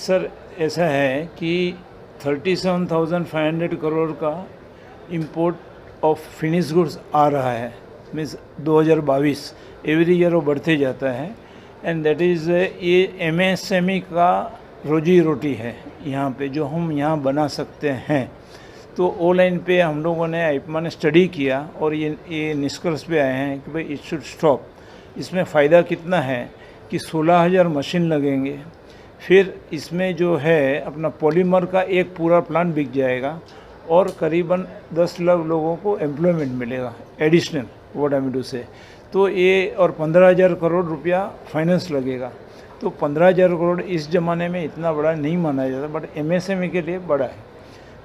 Sir ऐसा है कि 37,500 करोड़ का इंपोर्ट ऑफ फिनिश गुड्स आ रहा है, मीन्स 2022 एवरी ईयर वो बढ़ते जाता है। एंड दैट इज़ ये एमएसएमई का रोजी रोटी है यहाँ पे, जो हम यहाँ बना सकते हैं। तो ऑनलाइन पे हम लोगों ने आइपमा ने स्टडी किया और ये निष्कर्ष पे आए हैं कि भाई इट शुड स्टॉप। इसमें फ़ायदा कितना है कि 16,000 मशीन लगेंगे, फिर इसमें जो है अपना पॉलीमर का एक पूरा प्लांट बिक जाएगा और करीबन 10 लाख लोगों को एम्प्लॉयमेंट मिलेगा additional, what I mean to say. तो ये और 15,000 करोड़ रुपया फाइनेंस लगेगा। तो 15,000 करोड़ इस ज़माने में इतना बड़ा नहीं माना जाता, बट एमएसएमई के लिए बड़ा है।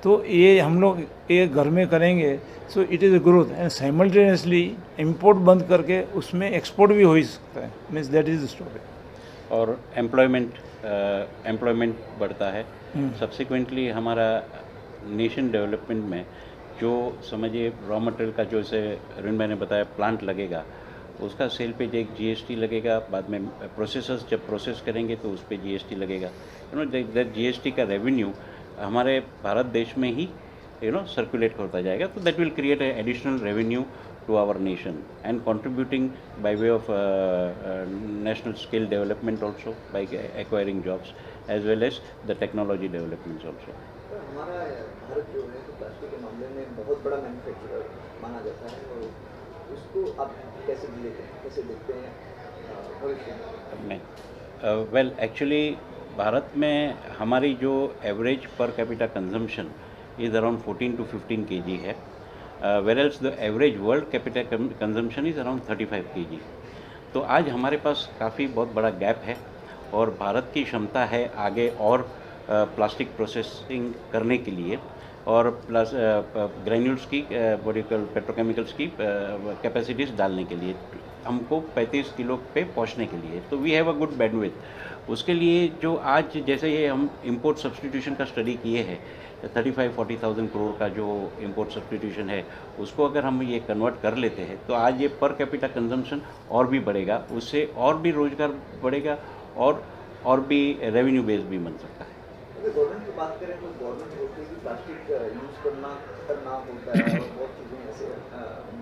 तो ये हम लोग ये घर में करेंगे, सो it is a growth and simultaneously import बंद करके उसमें एक्सपोर्ट भी हो ही सकता है, means that is the story. और एम्प्लॉयमेंट बढ़ता है। सब्सिक्वेंटली हमारा नेशन डेवलपमेंट में जो समझिए रॉ मटेरियल का जो से अरुण भाई ने बताया प्लांट लगेगा, उसका सेल पे एक जीएसटी लगेगा। बाद में प्रोसेसर्स जब प्रोसेस करेंगे तो उस पर जीएसटी लगेगा। दैट जीएसटी का रेवेन्यू हमारे भारत देश में ही सर्कुलेट होता जाएगा। तो that will create additional revenue to our nation and contributing by way of national skill development also by acquiring jobs as well as the technology developments also. हमारा भारत जो है तो प्लास्टिक के मामले में बहुत बड़ा मैन्युफैक्चरर माना जाता है, और उसको आप कैसे देखते हैं भविष्य में? वेल एक्चुअली भारत में हमारी जो average per capita consumption is around 14 to 15 kg है, whereas the average world capita consumption is around 35 kg। तो आज हमारे पास काफ़ी बहुत बड़ा गैप है और भारत की क्षमता है आगे और प्लास्टिक प्रोसेसिंग करने के लिए और प्लस ग्रैन्यूल्स की पेट्रोकेमिकल्स की कैपेसिटीज़ डालने के लिए हमको 35 किलो पे पहुंचने के लिए। तो we have a good bandwidth. उसके लिए जो आज जैसे ये हम इंपोर्ट सब्सटीट्यूशन का स्टडी किए हैं, 35-40,000 करोड़ का जो इंपोर्ट सब्सटीट्यूशन है, उसको अगर हम ये कन्वर्ट कर लेते हैं तो आज ये पर कैपिटा कंजम्पशन और भी बढ़ेगा, उससे और भी रोजगार बढ़ेगा और भी रेवेन्यू बेस भी बन सकता है। अगर गवर्नमेंट की बात करें तो गवर्नमेंट होती है कि प्लास्टिक यूज़ करना होता है और बहुत चीज़ें ऐसे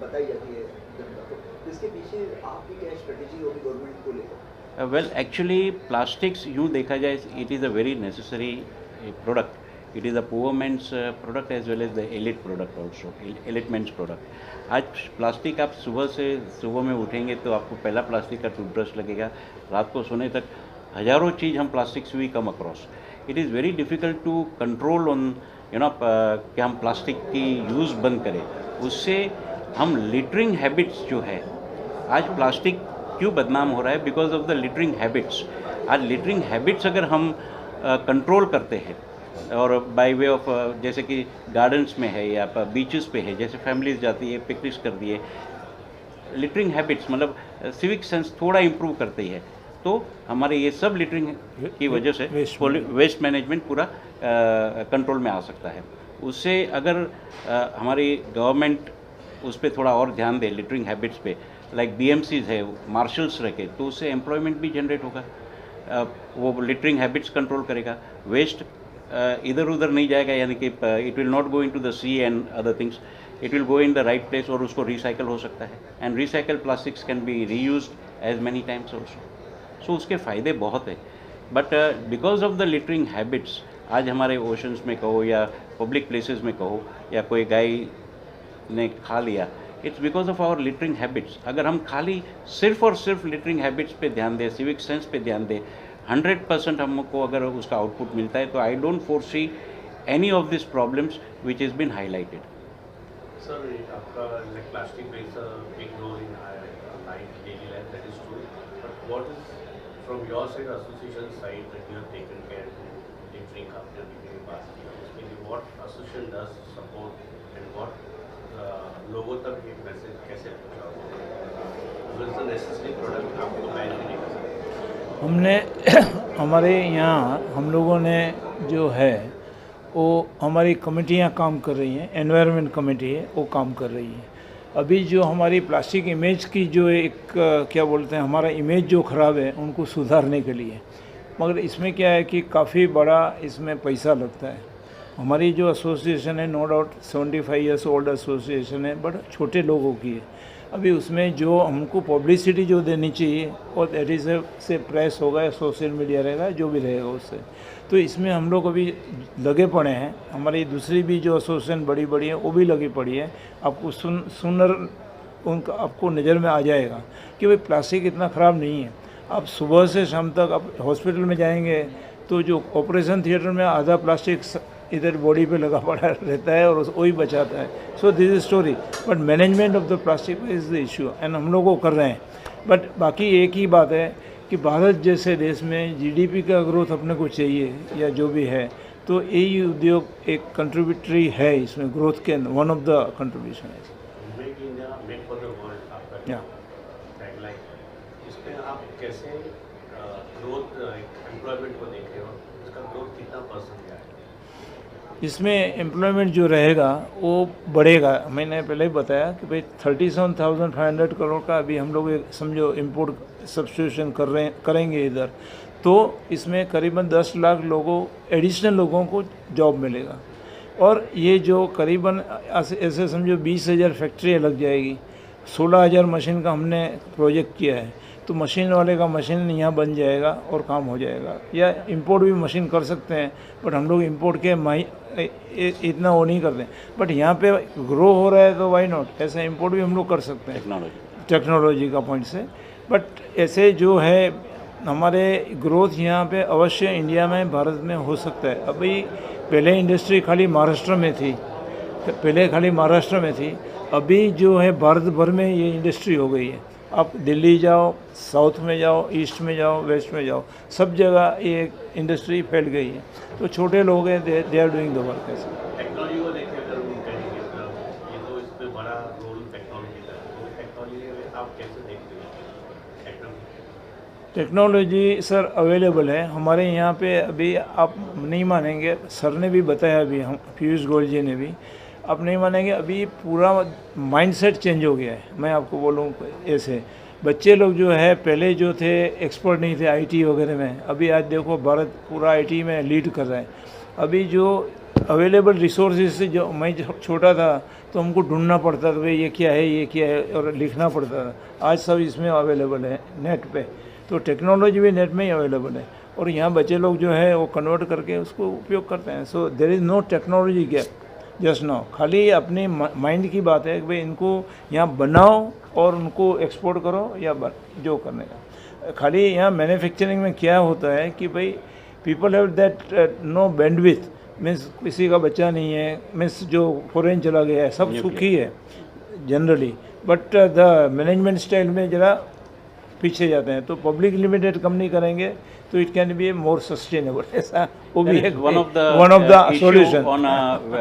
बताई जाती है जनता को, तो इसके पीछे आपकी क्या स्ट्रेटेजी होगी गवर्नमेंट को लेकर? वेल एक्चुअली प्लास्टिक्स यूँ देखा जाए it is a very necessary product. It is a poor man's product as well as the elite product also, elite man's product। आज प्लास्टिक आप सुबह में उठेंगे तो आपको पहला प्लास्टिक का टूथब्रश लगेगा, रात को सोने तक हज़ारों चीज़ हम प्लास्टिक से भी come across. It is very difficult to control on कि हम प्लास्टिक की यूज़ बंद करें। उससे हम लिटरिंग हैबिट्स जो है, आज प्लास्टिक क्यों बदनाम हो रहा है? Because of the littering habits. आज लिटरिंग हैबिट्स अगर हम कंट्रोल करते हैं और बाय वे ऑफ जैसे कि गार्डन्स में है या बीचेस पे है, जैसे फैमिलीज जाती है पिकनिक्स कर दिए, लिटरिंग हैबिट्स मतलब सिविक सेंस थोड़ा इम्प्रूव करती है, तो हमारे ये सब लिटरिंग की वजह से वेस्ट मैनेजमेंट पूरा कंट्रोल में आ सकता है। उससे अगर हमारी गवर्नमेंट उस पर थोड़ा और ध्यान दे लिटरिंग हैबिट्स पे, लाइक बीएमसीज है, मार्शल्स रखे, तो उससे एम्प्लॉयमेंट भी जनरेट होगा। वो लिटरिंग हैबिट्स कंट्रोल करेगा, वेस्ट इधर उधर नहीं जाएगा, यानी कि it will not go into the sea and other things, it will go in the right place और उसको रिसाइकल हो सकता है। And recycle plastics can be reused as many times also. So उसके फ़ायदे बहुत है, but because of the littering habits आज हमारे ओशंस में कहो या पब्लिक प्लेसेस में कहो या कोई गाय ने खा लिया, it's because of our littering habits. अगर हम खाली सिर्फ और सिर्फ लिटरिंग हैबिट्स पे ध्यान दें, सिविक सेंस पे ध्यान दें, 100% हमको अगर उसका आउटपुट मिलता है, तो I don't foresee any of this problems which is been highlighted. Sir आपका like plastic plays a big role in life daily life, that is true, but what is from your side association side that you have taken care to littering after giving plastic, उसमें what association does support and what लोगों तक ये message कैसे पहुंचाओगे? Is the necessary product आपको ban नहीं कर सकते? हमने हमारे यहाँ हम लोगों ने जो है वो हमारी कमेटियाँ काम कर रही हैं, एनवायरनमेंट कमेटी है वो काम कर रही है। अभी जो हमारी प्लास्टिक इमेज की जो एक क्या बोलते हैं, हमारा इमेज जो ख़राब है उनको सुधारने के लिए मगर इसमें क्या है कि काफ़ी बड़ा इसमें पैसा लगता है। हमारी जो एसोसिएशन है, no doubt 75 years old association है, बट छोटे लोगों की है। अभी उसमें जो हमको पब्लिसिटी जो देनी चाहिए, और दैट इज़ से प्रेस होगा या सोशल मीडिया रहेगा, जो भी रहेगा उससे, तो इसमें हम लोग अभी लगे पड़े हैं। हमारी दूसरी भी जो एसोसिएशन बड़ी बड़ी है वो भी लगी पड़ी है। आपको सुनर उनका आपको नज़र में आ जाएगा कि भाई प्लास्टिक इतना ख़राब नहीं है। आप सुबह से शाम तक आप हॉस्पिटल में जाएंगे तो जो ऑपरेशन थिएटर में आधा प्लास्टिक इधर बॉडी पे लगा पड़ा रहता है और वही बचाता है। So this is story, but management of the plastic is the issue and हम लोग वो कर रहे हैं। बट बाकी एक ही बात है कि भारत जैसे देश में जीडीपी का ग्रोथ अपने को चाहिए या जो भी है, तो यही उद्योग एक कंट्रीब्यूटरी है इसमें ग्रोथ के, वन ऑफ द कंट्रीब्यूशन है। Make India make for the world आपका या टैगलाइन, इसमें आप कैसे ग्रोथ एम्प्लॉयमेंट को देख रहे हो, इसका ग्रोथ कितना परसेंट है? इसमें एम्प्लॉयमेंट जो रहेगा वो बढ़ेगा। मैंने पहले ही बताया कि भाई 37,500 करोड़ का अभी हम लोग समझो इम्पोर्ट सब्स्टिट्यूशन करेंगे इधर, तो इसमें करीबन 10 लाख लोगों एडिशनल लोगों को जॉब मिलेगा। और ये जो करीबन ऐसे समझो 20,000 फैक्ट्रियाँ लग जाएगी, 16,000 मशीन का हमने प्रोजेक्ट किया है, तो मशीन वाले का मशीन यहाँ बन जाएगा और काम हो जाएगा। या इंपोर्ट भी मशीन कर सकते हैं, बट हम लोग इंपोर्ट के इतना वो नहीं करते, बट यहाँ पे ग्रो हो रहा है तो वाई नॉट, ऐसा इंपोर्ट भी हम लोग कर सकते हैं टेक्नोलॉजी का पॉइंट से। बट ऐसे जो है हमारे ग्रोथ यहाँ पे अवश्य इंडिया में, भारत में हो सकता है। अभी पहले इंडस्ट्री खाली महाराष्ट्र में थी, अभी जो है भारत भर में ये इंडस्ट्री हो गई है। आप दिल्ली जाओ, साउथ में जाओ, ईस्ट में जाओ, वेस्ट में जाओ, सब जगह ये इंडस्ट्री फैल गई है। तो छोटे लोग हैं, they are doing the work. ऐसे टेक्नोलॉजी को देखें अगर हम कहेंगे ये तो इसमें बड़ा रोल टेक्नोलॉजी का है, तो टेक्नोलॉजी में आप कैसे देखते हो? टेक्नोलॉजी सर अवेलेबल है हमारे यहाँ पे। अभी आप नहीं मानेंगे, सर ने भी बताया, अभी हम पीयूष गोयल जी ने भी, आप नहीं मानेंगे, अभी पूरा माइंडसेट चेंज हो गया है। मैं आपको बोलूँ ऐसे, बच्चे लोग जो है पहले जो थे एक्सपर्ट नहीं थे आईटी वगैरह में, अभी आज देखो भारत पूरा आईटी में लीड कर रहा है। अभी जो अवेलेबल रिसोर्सेज से, जो मैं छोटा था तो हमको ढूंढना पड़ता था भाई ये क्या है और लिखना पड़ता था। आज सब इसमें अवेलेबल है नेट पे, तो टेक्नोलॉजी भी नेट में ही अवेलेबल है और यहाँ बच्चे लोग जो है वो कन्वर्ट करके उसको उपयोग करते हैं। So there is no technology gap just now. खाली अपनी माइंड की बात है कि भाई इनको यहाँ बनाओ और उनको एक्सपोर्ट करो या जो करने का। खाली यहाँ मैन्युफैक्चरिंग में क्या होता है कि भाई people have that no bandwidth, means किसी का बच्चा नहीं है, मीन्स जो फॉरेन चला गया है, सब सुखी है generally, but the management style में ज़रा पीछे जाते हैं। तो पब्लिक लिमिटेड कंपनी करेंगे तो it can be more sustainable, ऐसा वो भी है one of the solution on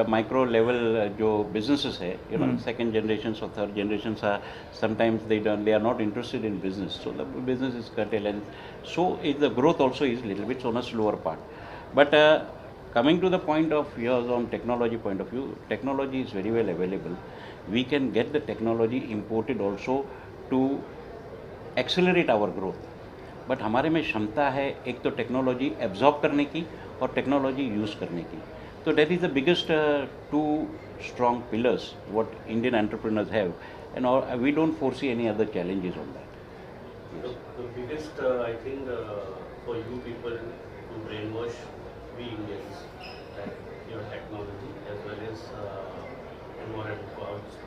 micro level जो बिजनेसेस है, यू नो सेकंड जनरेशन और third generation are sometimes they are not interested in business, so the business is curtailed and so is the growth also is little bit on a slower part. But coming to the point of yours on technology point of view, technology is very well available. We can get the technology imported also to accelerate our growth. But हमारे में क्षमता है एक तो technology absorb करने की और technology use करने की। तो that is the biggest two strong pillars what Indian entrepreneurs have and we don't foresee any other challenges on that. The biggest, I think, for you people to brainwash we Indians that your technology as well as environment clouds.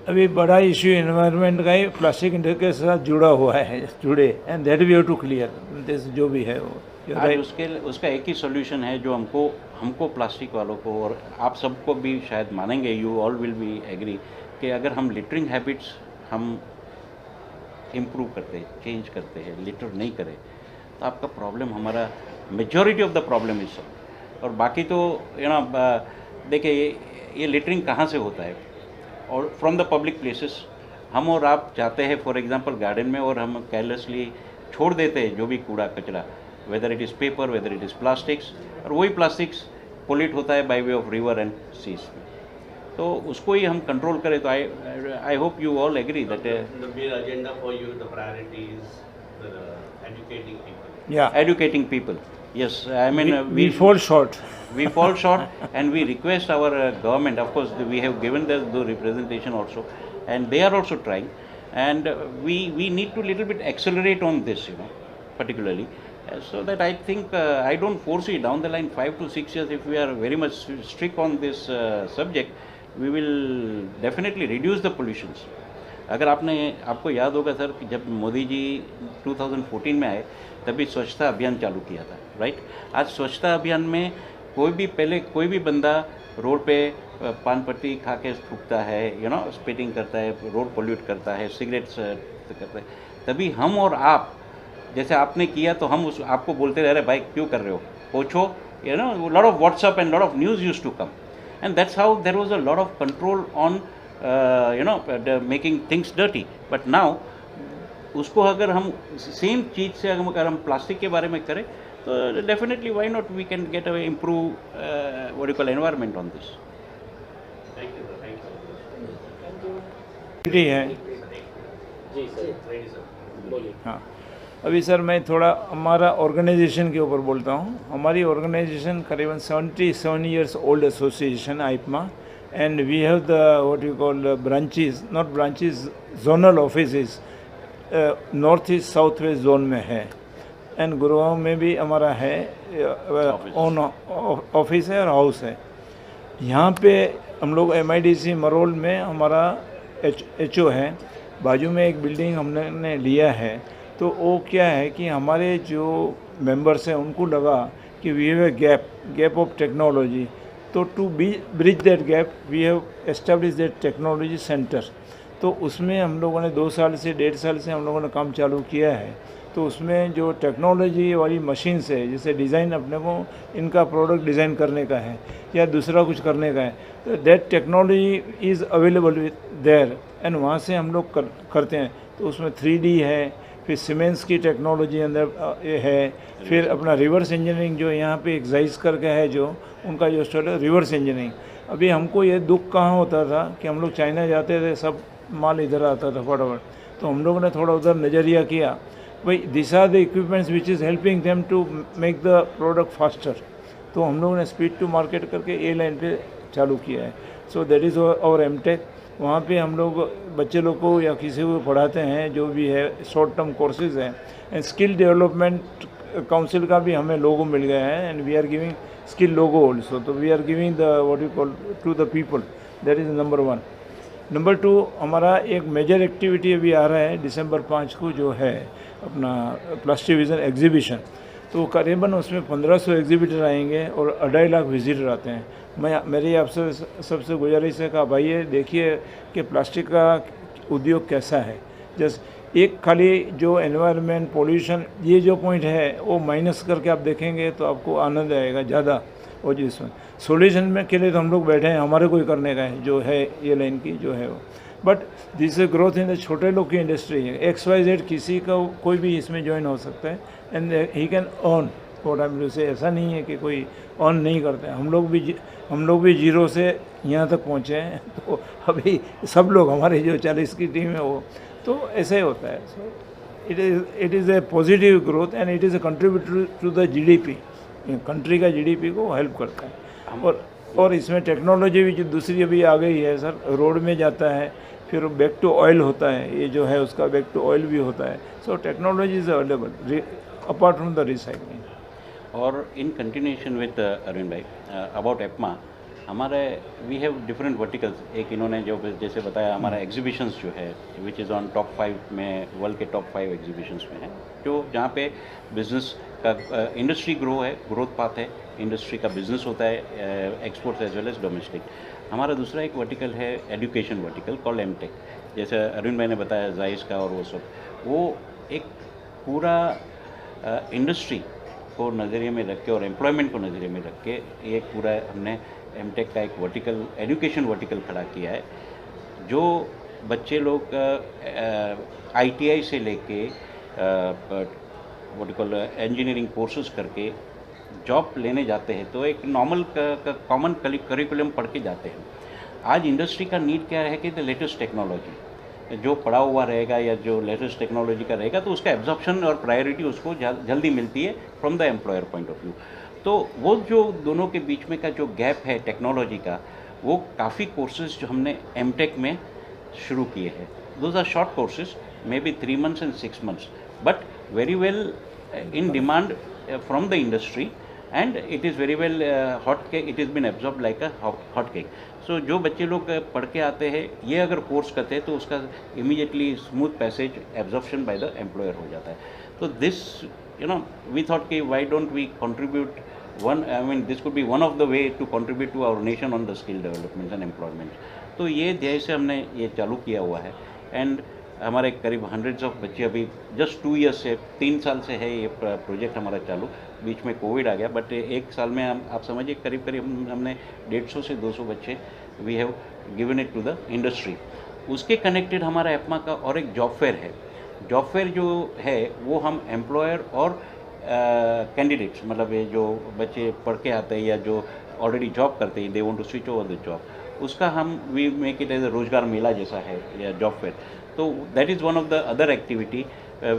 अभी बड़ा issue environment का ही plastic industry के साथ जुड़ा हुआ है, and that we have to clear this जो भी है वो। आज उसका एक ही सोल्यूशन है जो हमको प्लास्टिक वालों को और आप सबको भी शायद मानेंगे, you all will be agree, कि अगर हम लिटरिंग हैबिट्स हम इम्प्रूव करते हैं, चेंज करते हैं, लिटर नहीं करें, तो आपका प्रॉब्लम हमारा majority of the problem is solve. और बाकी तो यू नो देखिए ये लिटरिंग कहाँ से होता है, और फ्रॉम द पब्लिक प्लेसेस। हम और आप जाते हैं फॉर एग्जांपल गार्डन में और हम केयरलेसली छोड़ देते हैं जो भी कूड़ा कचरा, whether it is paper, whether it is plastics, और वही प्लास्टिक्स पोल्यूट होता है by way of river and seas में। तो उसको ही हम कंट्रोल करें तो I hope you all agree that The main agenda for you, the priority is educating people. Yeah. educating people. Yes, I mean we fall short. we fall short, and we request our government. Of course, we have given the representation also, and they are also trying, and we need to little bit accelerate on this, particularly. So that I think I don't foresee down the line 5 to 6 years, if we are very much strict on this subject, we will definitely reduce the pollutions. अगर आपको याद होगा sir कि जब मोदी जी 2014 में आए तभी स्वच्छता अभियान चालू किया था, राइट? आज स्वच्छता अभियान में कोई भी बंदा रोड पे पान पट्टी खा के थूकता है, स्पिटिंग करता है, रोड पोल्यूट करता है, सिगरेट्स करता है, तभी हम और आप जैसे आपने किया तो हम आपको बोलते रह रहे, भाई क्यों कर रहे हो, पोछो, lot of WhatsApp and lot of news used to come, and that's how there was a lot of control on making things dirty. But now उसको अगर हम सेम चीज़ से अगर हम प्लास्टिक के बारे में करें तो definitely why not we can get a improve what you call environment on this. Thank you, sir. Thank you. Free है. जी सर, ready sir. बोलिए. हाँ, अभी सर मैं थोड़ा हमारा ऑर्गेनाइजेशन के ऊपर बोलता हूँ. हमारी ऑर्गेनाइजेशन करीबन 77 years old association AIPMA, and we have the what you call branches, not branches, zonal offices, north east south west zone में है, एंड गुरुगांव में भी हमारा है ओन ऑफिस है और हाउस है. यहाँ पे हम लोग MIDC मरोल में हमारा HO है, बाजू में एक बिल्डिंग हमने लिया है. तो वो क्या है कि हमारे जो मेंबर्स हैं उनको लगा कि we have a gap of technology, तो to bridge that gap we have establish that technology centre. तो उसमें हम लोगों ने 2 साल से 1.5 साल से हम लोगों ने काम चालू किया है. तो उसमें जो टेक्नोलॉजी वाली मशीन से, जैसे डिज़ाइन अपने को इनका प्रोडक्ट डिज़ाइन करने का है या दूसरा कुछ करने का है, तो that technology is available with their, and वहाँ से हम लोग करते हैं. तो उसमें 3D है, फिर सीमेंट्स की टेक्नोलॉजी अंदर है, फिर अपना रिवर्स इंजीनियरिंग जो यहाँ पे एक्साइज करके है, जो उनका जो स्टाइल है रिवर्स इंजीनियरिंग. अभी हमको ये दुख कहाँ होता था कि हम लोग चाइना जाते थे, सब माल इधर आता था फटाफट. तो हम लोगों ने थोड़ा उधर नज़रिया किया, भाई this are the equipments which is helping them to make the product faster. तो हम लोगों ने स्पीड टू मार्केट करके ए लाइन पे चालू किया है. So that is our MTech. वहाँ पे हम लोग बच्चे लोग को या किसी को पढ़ाते हैं, जो भी है शॉर्ट टर्म कोर्सेज हैं, एंड स्किल डेवलपमेंट काउंसिल का भी हमें लोगो मिल गया है, and we are giving skill logo also. तो we are giving the what you call to the people. That is number 1. Number 2, हमारा एक मेजर एक्टिविटी अभी आ रहा है December 5 को, जो है अपना प्लास्टिक विजन एग्जीबिशन. तो करीबन उसमें 1500 एग्जीबिटर आएंगे और 2.5 लाख विजिटर आते हैं. मेरी आपसे सबसे गुजारिश है कि भाई ये देखिए कि प्लास्टिक का उद्योग कैसा है. जस्ट एक खाली जो एनवायरनमेंट पोल्यूशन ये जो पॉइंट है वो माइनस करके आप देखेंगे तो आपको आनंद आएगा ज़्यादा. और जिसमें सोल्यूशन में के लिए तो हम लोग बैठे हैं, हमारे कोई करने का है जो है ये लाइन की जो है वो. But this is growth in the छोटे लोग की इंडस्ट्री है. XYZ किसी का कोई भी इसमें ज्वाइन हो सकता है, and he can earn what I mean से. ऐसा नहीं है कि कोई अर्न नहीं करते हैं. हम लोग भी जीरो से यहाँ तक पहुँचे हैं. तो अभी सब लोग हमारे जो 40 की टीम है वो, तो ऐसे ही होता है. So it is a positive growth, and it is a contributor to the GDP. Country का GDP को हेल्प करता है. और इसमें टेक्नोलॉजी भी जो दूसरी अभी आ गई है सर, रोड में जाता है, फिर बैक टू ऑयल होता है, ये जो है उसका बैक टू ऑयल भी होता है. So technology is available apart from the recycling. और इन कंटिन्यूएशन विद अरविंद भाई, अबाउट एपमा हमारे वी हैव डिफरेंट वर्टिकल्स. एक इन्होंने जो जैसे बताया, हमारा एग्जीबिशंस जो है विच इज़ ऑन टॉप 5 में, वर्ल्ड के टॉप 5 एग्जीबिशंस में है, जो जहाँ पे बिजनेस का इंडस्ट्री ग्रोथ पाथ है, इंडस्ट्री का बिजनेस होता है, exports as well as domestic. हमारा दूसरा एक वर्टिकल है एजुकेशन वर्टिकल कॉल MTech. जैसे अरविंद भाई ने बताया जाइस का और वो सब, वो एक पूरा इंडस्ट्री को नज़रिए में रख के और एम्प्लॉयमेंट को नज़रिए में रख के एक पूरा हमने MTech का एक वर्टिकल, एजुकेशन वर्टिकल खड़ा किया है. जो बच्चे लोग ITI से लेके what you call engineering courses करके जॉब लेने जाते हैं, तो एक नॉर्मल कॉमन करिकुलम पढ़ के जाते हैं. आज इंडस्ट्री का नीड क्या है कि द लेटेस्ट टेक्नोलॉजी, जो पड़ा हुआ रहेगा या जो लेटेस्ट टेक्नोलॉजी का रहेगा तो उसका एब्जॉर्प्शन और प्रायोरिटी उसको जल्दी मिलती है from the employer point of view. तो वो जो दोनों के बीच में का जो गैप है टेक्नोलॉजी का, वो काफ़ी कोर्सेज जो हमने एमटेक में शुरू किए हैं, those are short courses, may be 3 months and 6 months, but very well in demand from the industry, and it is very well hot cake, it has been absorbed like a hot cake. So जो बच्चे लोग पढ़ के आते हैं, ये अगर course करते हैं तो उसका immediately smooth passage absorption by the employer हो जाता है. तो this, you know, we thought कि why don't we contribute one, I mean this could be one of the way to contribute to our nation on the skill development and employment. तो ये ध्येय से हमने ये चालू किया हुआ है, एंड हमारे करीब हंड्रेड्स ऑफ बच्चे अभी जस्ट 2 years से 3 साल से है ये प्रोजेक्ट हमारा चालू. बीच में कोविड आ गया, बट 1 साल में हम आप समझिए करीब हमने 150 से 200 बच्चे we have given it to the industry. उसके कनेक्टेड हमारा एपमा का और एक जॉब फेयर है. जॉब फेयर जो है वो हम एम्प्लॉयर और कैंडिडेट्स, मतलब ये जो बच्चे पढ़ के आते हैं या जो ऑलरेडी जॉब करते हैं, they want to switch over the job, उसका हम we make it as a रोजगार मेला जैसा है या job fair. So that is one of the other activity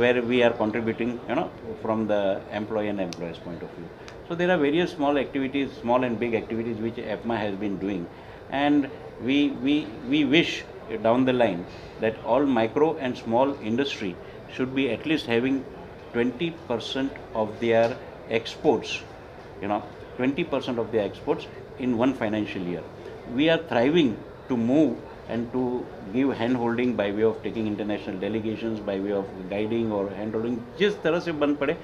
where we are contributing, you know, from the employee and employer's point of view. So there are various small activities, small and big activities which EPMA has been doing, and we wish down the line that all micro and small industry should be at least having 20% of their exports, you know, 20% of their exports in one financial year. We are thriving to move and to give hand holding by way of taking international delegations, by way of guiding or hand holding, जिस तरह से बन पड़े,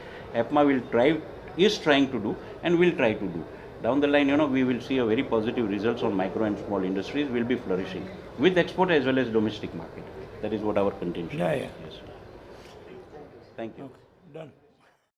EPMA will try, is trying to do and will try to do. Down the line, you know, we will see a very positive results on micro and small industries will be flourishing with export as well as domestic market. That is what our contention is. Yeah. Yes. Thank you. Okay, done.